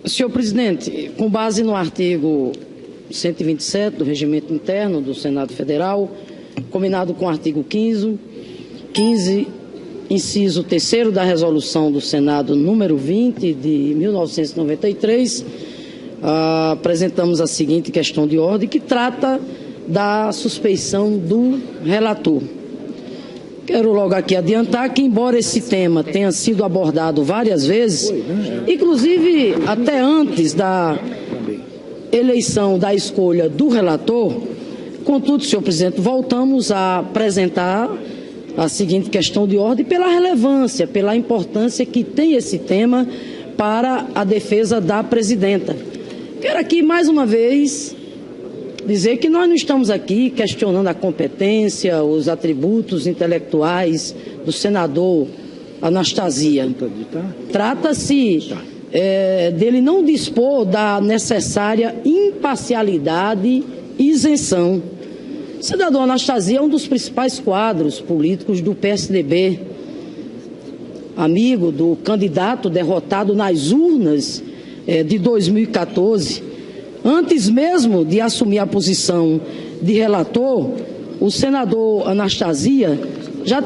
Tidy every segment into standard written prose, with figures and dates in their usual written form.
Senhor presidente, com base no artigo 127 do Regimento Interno do Senado Federal, combinado com o artigo 15, inciso 3º da Resolução do Senado número 20 de 1993, apresentamos a seguinte questão de ordem, que trata da suspeição do relator. Quero logo aqui adiantar que, embora esse tema tenha sido abordado várias vezes, inclusive até antes da eleição da escolha do relator, contudo, senhor presidente, voltamos a apresentar a seguinte questão de ordem pela relevância, pela importância que tem esse tema para a defesa da presidenta. Quero aqui, mais uma vez, dizer que nós não estamos aqui questionando a competência, os atributos intelectuais do senador Anastasia. Trata-se dele não dispor da necessária imparcialidade e isenção. O senador Anastasia é um dos principais quadros políticos do PSDB, amigo do candidato derrotado nas urnas de 2014. Antes mesmo de assumir a posição de relator, o senador Anastasia já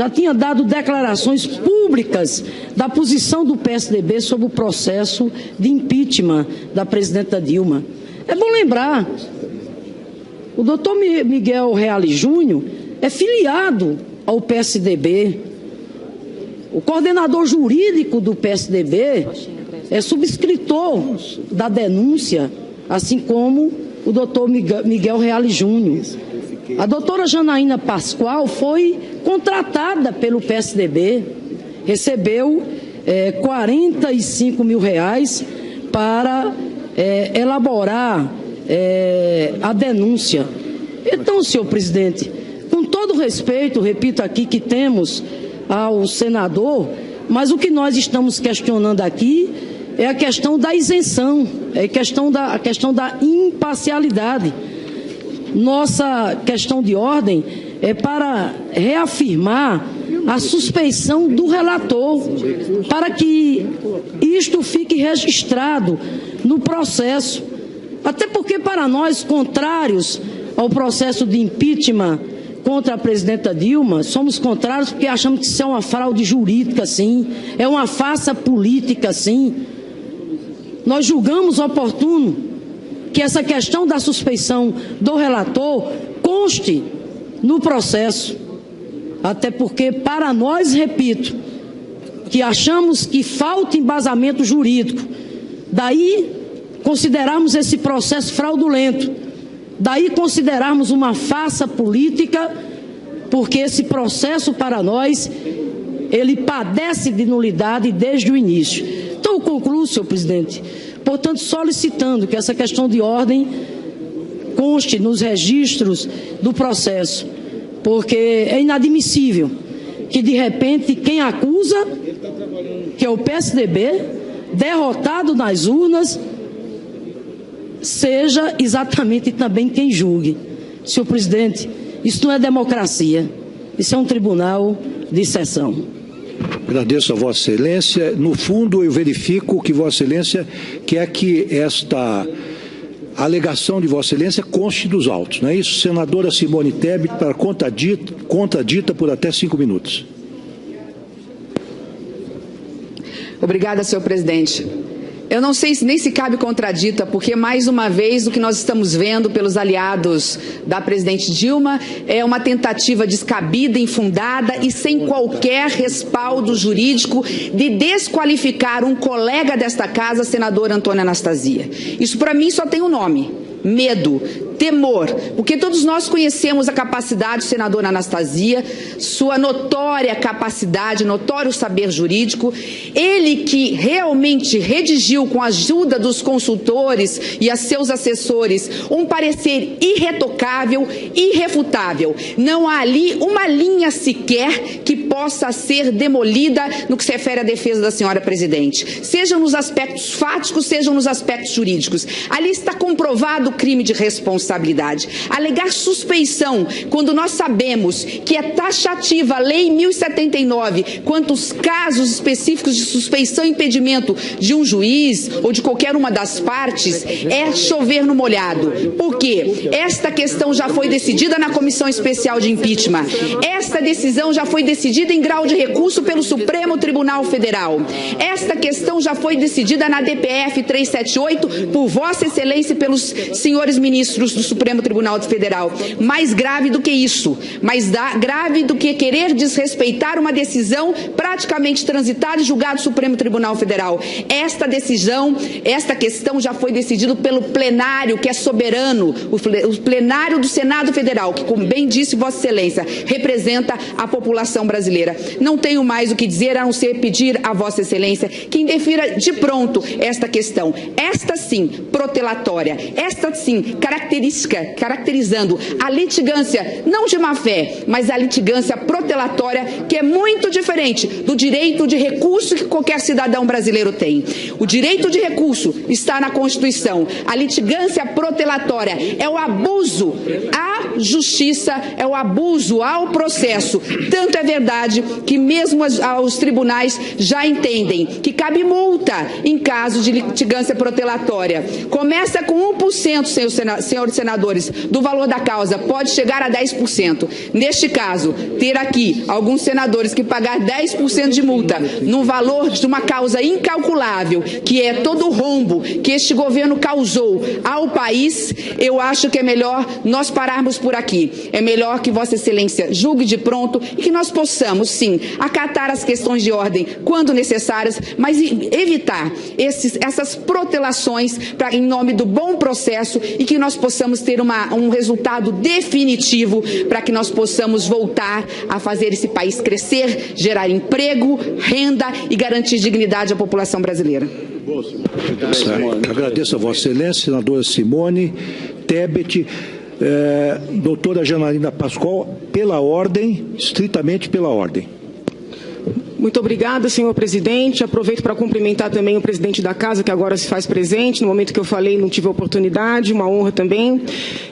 tinha dado declarações públicas da posição do PSDB sobre o processo de impeachment da presidenta Dilma. É bom lembrar, o doutor Miguel Reale Júnior é filiado ao PSDB. O coordenador jurídico do PSDB é subscritor da denúncia, assim como o doutor Miguel Reale Júnior. A doutora Janaína Pascoal foi contratada pelo PSDB, recebeu R$45 mil para elaborar a denúncia. Então, senhor presidente, com todo respeito, repito aqui que temos ao senador, mas o que nós estamos questionando aqui é a questão da isenção, é a questão da imparcialidade. Nossa questão de ordem é para reafirmar a suspeição do relator, para que isto fique registrado no processo. Até porque, para nós, contrários ao processo de impeachment contra a presidenta Dilma, somos contrários porque achamos que isso é uma fraude jurídica, sim, é uma farsa política, sim. Nós julgamos oportuno que essa questão da suspeição do relator conste no processo, até porque, para nós, repito, que achamos que falta embasamento jurídico, daí considerarmos esse processo fraudulento, daí considerarmos uma farsa política, porque esse processo, para nós, ele padece de nulidade desde o início. Então, eu concluo, senhor presidente, portanto, solicitando que essa questão de ordem conste nos registros do processo, porque é inadmissível que, de repente, quem acusa, que é o PSDB, derrotado nas urnas, seja exatamente também quem julgue. Senhor presidente, isso não é democracia, isso é um tribunal de exceção. Agradeço a Vossa Excelência. No fundo, eu verifico que Vossa Excelência quer que esta alegação de Vossa Excelência conste dos autos, não é isso? Senadora Simone Tebet, para contradita por até 5 minutos. Obrigada, senhor presidente. Eu não sei nem se cabe contradita, porque, mais uma vez, o que nós estamos vendo pelos aliados da presidente Dilma é uma tentativa descabida, infundada e sem qualquer respaldo jurídico de desqualificar um colega desta casa, senador Antônio Anastasia. Isso, para mim, só tem um nome: medo, temor, porque todos nós conhecemos a capacidade do senador Anastasia, sua notória capacidade, notório saber jurídico, ele que realmente redigiu com a ajuda dos consultores e a seus assessores um parecer irretocável, irrefutável. Não há ali uma linha sequer que possa ser demolida no que se refere à defesa da senhora presidente, sejam nos aspectos fáticos, sejam nos aspectos jurídicos. Ali está comprovado chamado crime de responsabilidade. Alegar suspeição, quando nós sabemos que é taxativa a Lei 1079, quantos casos específicos de suspeição e impedimento de um juiz ou de qualquer uma das partes, é chover no molhado. Por quê? Esta questão já foi decidida na Comissão Especial de Impeachment. Esta decisão já foi decidida em grau de recurso pelo Supremo Tribunal Federal. Esta questão já foi decidida na DPF 378 por Vossa Excelência e pelos senhores ministros do Supremo Tribunal Federal. Mais grave do que isso, grave do que querer desrespeitar uma decisão praticamente transitada e julgada do Supremo Tribunal Federal. Esta decisão, esta questão já foi decidida pelo plenário, que é soberano, o plenário do Senado Federal, que, como bem disse Vossa Excelência, representa a população brasileira. Não tenho mais o que dizer a não ser pedir a Vossa Excelência que indefira de pronto esta questão. Esta sim, protelatória. Esta sim, caracterizando a litigância, não de má-fé, mas a litigância protelatória, que é muito diferente do direito de recurso que qualquer cidadão brasileiro tem. O direito de recurso está na Constituição. A litigância protelatória é o abuso à justiça, é o abuso ao processo. Tanto é verdade que mesmo os tribunais já entendem que cabe multa em caso de litigância protelatória. Começa com 1%, senhores senadores, do valor da causa, pode chegar a 10%. Neste caso, ter aqui alguns senadores que pagar 10% de multa no valor de uma causa incalculável, que é todo o rombo que este governo causou ao país, eu acho que é melhor nós pararmos por aqui. É melhor que Vossa Excelência julgue de pronto e que nós possamos, sim, acatar as questões de ordem quando necessárias, mas evitar essas protelações em nome do bom processo e que nós possamos ter um resultado definitivo para que nós possamos voltar a fazer esse país crescer, gerar emprego, renda e garantir dignidade à população brasileira. Agradeço a Vossa Excelência, senadora Simone Tebet. Doutora Janaína Pascoal, pela ordem, estritamente pela ordem. Muito obrigada, senhor presidente. Aproveito para cumprimentar também o presidente da casa, que agora se faz presente. No momento que eu falei, não tive a oportunidade, uma honra também.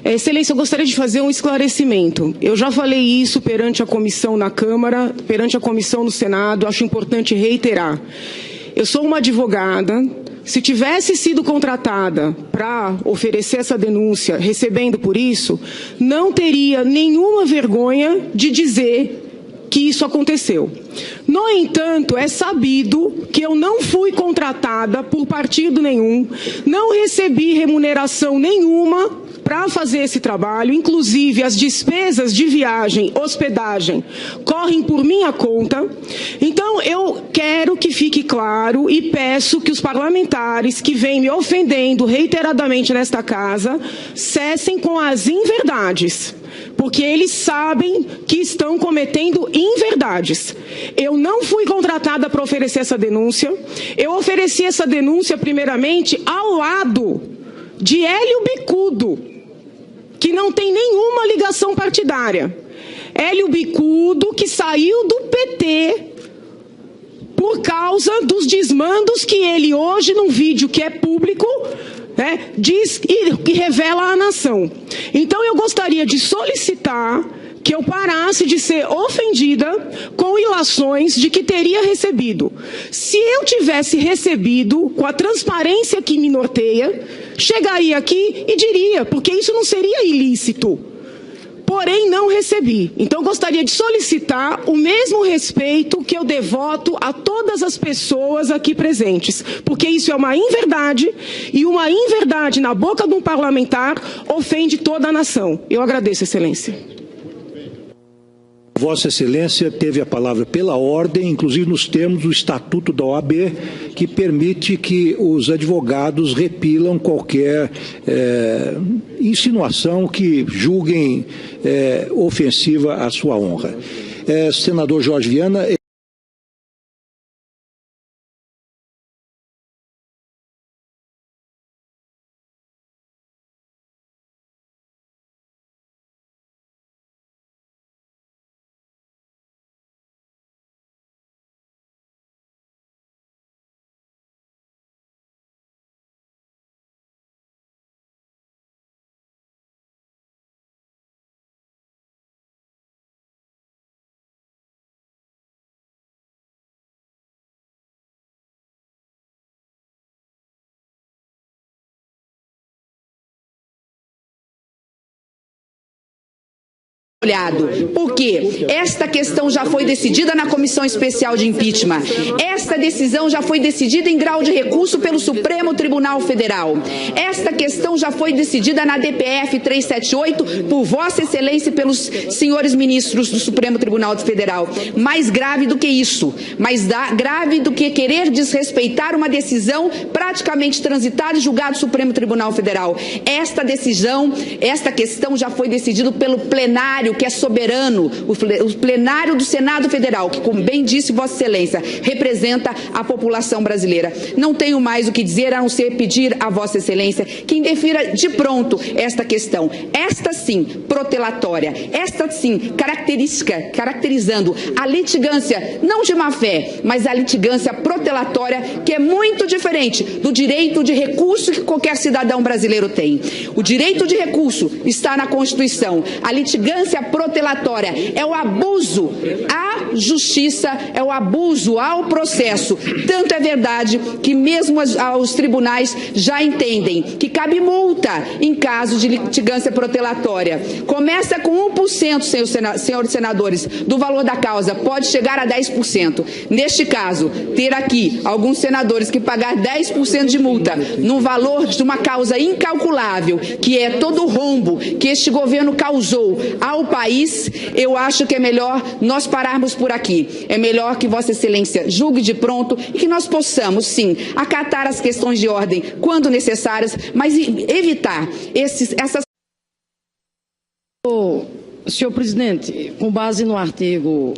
Excelência, eu gostaria de fazer um esclarecimento. Eu já falei isso perante a comissão na Câmara, perante a comissão no Senado, acho importante reiterar. Eu sou uma advogada. Se tivesse sido contratada para oferecer essa denúncia, recebendo por isso, não teria nenhuma vergonha de dizer que isso aconteceu. No entanto, é sabido que eu não fui contratada por partido nenhum, não recebi remuneração nenhuma para fazer esse trabalho, inclusive as despesas de viagem, hospedagem, correm por minha conta. Então, eu quero que fique claro e peço que os parlamentares que vêm me ofendendo reiteradamente nesta casa cessem com as inverdades, porque eles sabem que estão cometendo inverdades. Eu não fui contratada para oferecer essa denúncia. Eu ofereci essa denúncia, primeiramente, ao lado de Hélio Bicudo, que não tem nenhuma ligação partidária. Hélio Bicudo, que saiu do PT por causa dos desmandos que ele hoje, num vídeo que é público, diz e revela à nação. Então, eu gostaria de solicitar que eu parasse de ser ofendida com ilações de que teria recebido. Se eu tivesse recebido, com a transparência que me norteia, chegaria aqui e diria, porque isso não seria ilícito. Porém, não recebi. Então, gostaria de solicitar o mesmo respeito que eu devoto a todas as pessoas aqui presentes, porque isso é uma inverdade, e uma inverdade na boca de um parlamentar ofende toda a nação. Eu agradeço, Excelência. Vossa Excelência teve a palavra pela ordem, inclusive nos termos do Estatuto da OAB, que permite que os advogados repilam qualquer insinuação que julguem ofensiva à sua honra. Senador Jorge Viana. olhado, porque esta questão já foi decidida na Comissão Especial de Impeachment. Esta decisão já foi decidida em grau de recurso pelo Supremo Tribunal Federal. Esta questão já foi decidida na DPF 378 por Vossa Excelência e pelos senhores ministros do Supremo Tribunal Federal. Mais grave do que isso, mais grave do que querer desrespeitar uma decisão praticamente transitada e julgada do Supremo Tribunal Federal. Esta decisão, esta questão já foi decidida pelo plenário, que é soberano, o plenário do Senado Federal, que, como bem disse Vossa Excelência, representa a população brasileira. Não tenho mais o que dizer a não ser pedir a Vossa Excelência que indefira de pronto esta questão. Esta sim, protelatória, esta sim, caracterizando a litigância, não de má fé, mas a litigância protelatória, que é muito diferente do direito de recurso que qualquer cidadão brasileiro tem. O direito de recurso está na Constituição. A litigância protelatória é o abuso à justiça, é o abuso ao processo. Tanto é verdade que mesmo os tribunais já entendem que cabe multa em caso de litigância protelatória. Começa com 1%, senhores senadores, do valor da causa, pode chegar a 10%. Neste caso, ter aqui alguns senadores que pagar 10% de multa no valor de uma causa incalculável, que é todo o rombo que este governo causou ao país, eu acho que é melhor nós pararmos por aqui. É melhor que Vossa Excelência julgue de pronto e que nós possamos, sim, acatar as questões de ordem quando necessárias, mas evitar essas... Senhor presidente, com base no artigo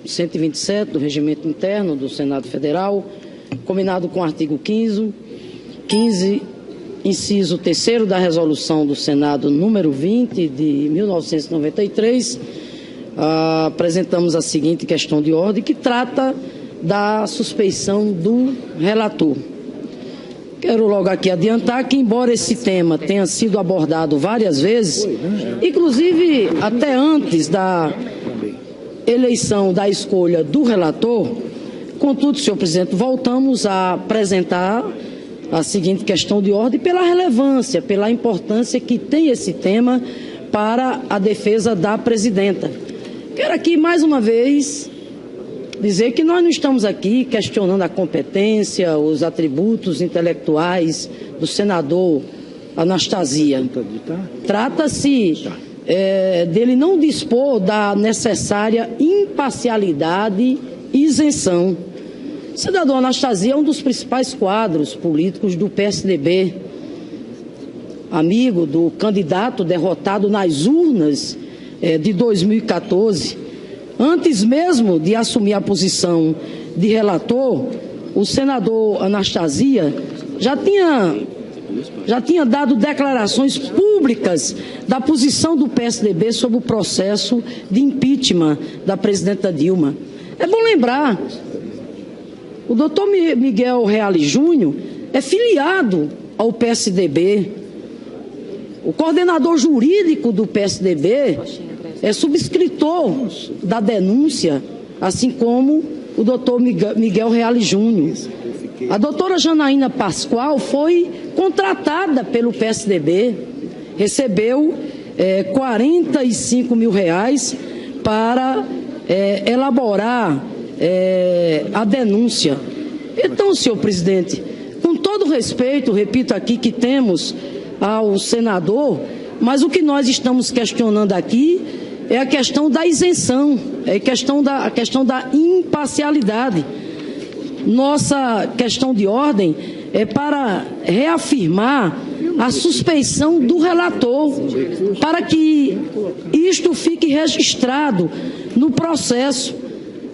127 do Regimento Interno do Senado Federal, combinado com o artigo 15, inciso 3º da Resolução do Senado número 20 de 1993, apresentamos a seguinte questão de ordem, que trata da suspeição do relator. Quero logo aqui adiantar que, embora esse tema tenha sido abordado várias vezes, inclusive até antes da eleição, da escolha do relator, contudo, senhor presidente, voltamos a apresentar a seguinte questão de ordem pela relevância, pela importância que tem esse tema para a defesa da presidenta. Quero aqui, mais uma vez, dizer que nós não estamos aqui questionando a competência, os atributos intelectuais do senador Anastasia. Trata-se dele não dispor da necessária imparcialidade e isenção. O senador Anastasia é um dos principais quadros políticos do PSDB, amigo do candidato derrotado nas urnas de 2014. Antes mesmo de assumir a posição de relator, o senador Anastasia já tinha dado declarações públicas da posição do PSDB sobre o processo de impeachment da presidenta Dilma. É bom lembrar, o doutor Miguel Reale Júnior é filiado ao PSDB. O coordenador jurídico do PSDB é subscritor da denúncia, assim como o doutor Miguel Reale Júnior. A doutora Janaína Pascoal foi contratada pelo PSDB, recebeu R$45 mil para elaborar a denúncia. Então, senhor presidente, com todo respeito, repito aqui que temos ao senador, mas o que nós estamos questionando aqui é a questão da isenção, é a questão da imparcialidade. Nossa questão de ordem é para reafirmar a suspeição do relator, para que isto fique registrado no processo.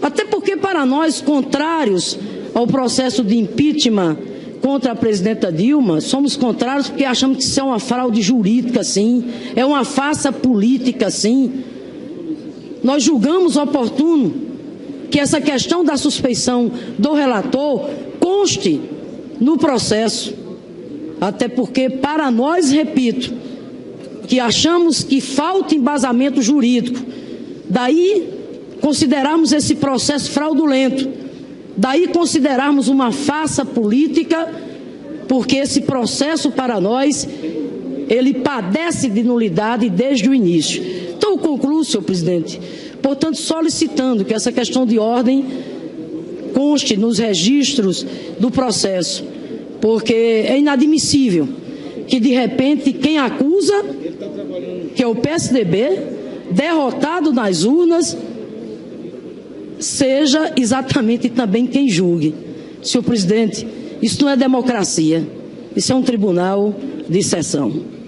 Até porque, para nós, contrários ao processo de impeachment contra a presidenta Dilma, somos contrários porque achamos que isso é uma fraude jurídica, sim, é uma farsa política, sim. Nós julgamos oportuno que essa questão da suspeição do relator conste no processo. Até porque, para nós, repito, que achamos que falta embasamento jurídico, daí considerarmos esse processo fraudulento, daí considerarmos uma farsa política, porque esse processo, para nós, ele padece de nulidade desde o início. Então, eu concluo, senhor presidente, portanto, solicitando que essa questão de ordem conste nos registros do processo, porque é inadmissível que, de repente, quem acusa, que é o PSDB, derrotado nas urnas, seja exatamente também quem julgue. Senhor presidente, isso não é democracia, isso é um tribunal de exceção.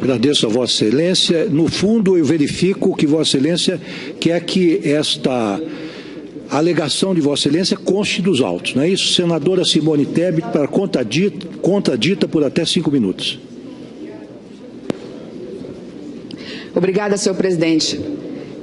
Agradeço a Vossa Excelência. No fundo, eu verifico que Vossa Excelência quer que esta alegação de Vossa Excelência conste dos autos, não é isso? Senadora Simone Tebet, para contradita por até 5 minutos. Obrigada, senhor presidente.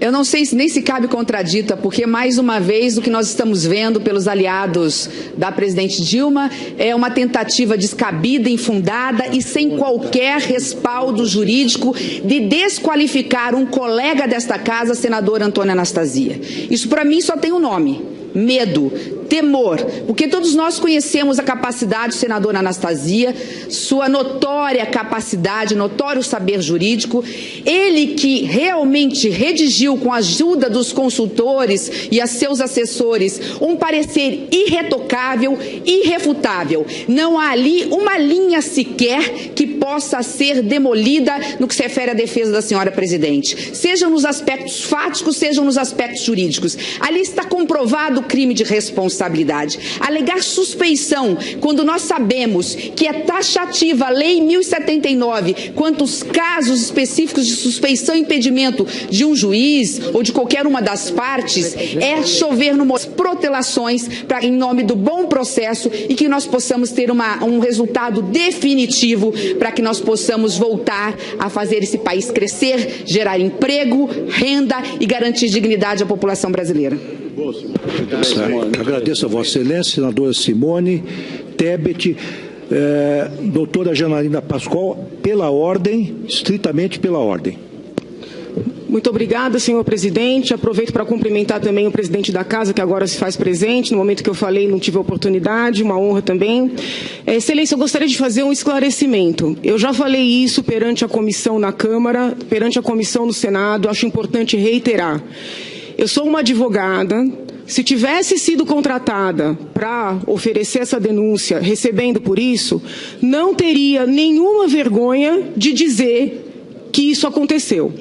Eu não sei nem se cabe contradita, porque, mais uma vez, o que nós estamos vendo pelos aliados da presidente Dilma é uma tentativa descabida, infundada e sem qualquer respaldo jurídico de desqualificar um colega desta casa, senador Antônio Anastasia. Isso, para mim, só tem um nome: medo, temor, porque todos nós conhecemos a capacidade do senador Anastasia, sua notória capacidade, notório saber jurídico, ele que realmente redigiu com a ajuda dos consultores e a seus assessores um parecer irretocável, irrefutável. Não há ali uma linha sequer que possa ser demolida no que se refere à defesa da senhora presidente, sejam nos aspectos fáticos, sejam nos aspectos jurídicos. Ali está comprovado o crime de responsabilidade. Alegar suspeição, quando nós sabemos que é taxativa a Lei 1079 quanto aos casos específicos de suspeição e impedimento de um juiz ou de qualquer uma das partes, é chover no molhado, protelações em nome do bom processo e que nós possamos ter um resultado definitivo para que nós possamos voltar a fazer esse país crescer, gerar emprego, renda e garantir dignidade à população brasileira. Agradeço a Vossa Excelência, senadora Simone Tebet. Doutora Janaína Pascoal, pela ordem, estritamente pela ordem. Muito obrigada, senhor presidente. Aproveito para cumprimentar também o presidente da casa, que agora se faz presente. No momento que eu falei, não tive a oportunidade, uma honra também. Excelência, eu gostaria de fazer um esclarecimento. Eu já falei isso perante a comissão na Câmara, perante a comissão no Senado, acho importante reiterar. Eu sou uma advogada. Se tivesse sido contratada para oferecer essa denúncia, recebendo por isso, não teria nenhuma vergonha de dizer que isso aconteceu.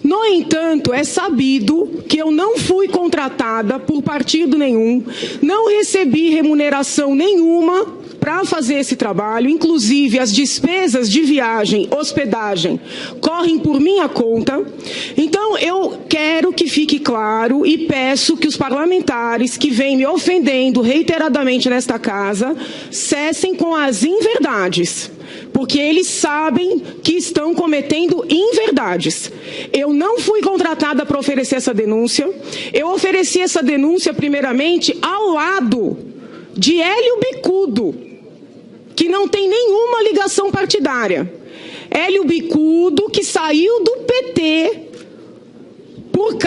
No entanto, é sabido que eu não fui contratada por partido nenhum, não recebi remuneração nenhuma para fazer esse trabalho, inclusive as despesas de viagem, hospedagem, correm por minha conta. Então, eu quero que fique claro e peço que os parlamentares que vêm me ofendendo reiteradamente nesta casa cessem com as inverdades, porque eles sabem que estão cometendo inverdades. Eu não fui contratada para oferecer essa denúncia. Eu ofereci essa denúncia, primeiramente, ao lado de Hélio Bicudo, que não tem nenhuma ligação partidária. Hélio Bicudo, que saiu do PT por causa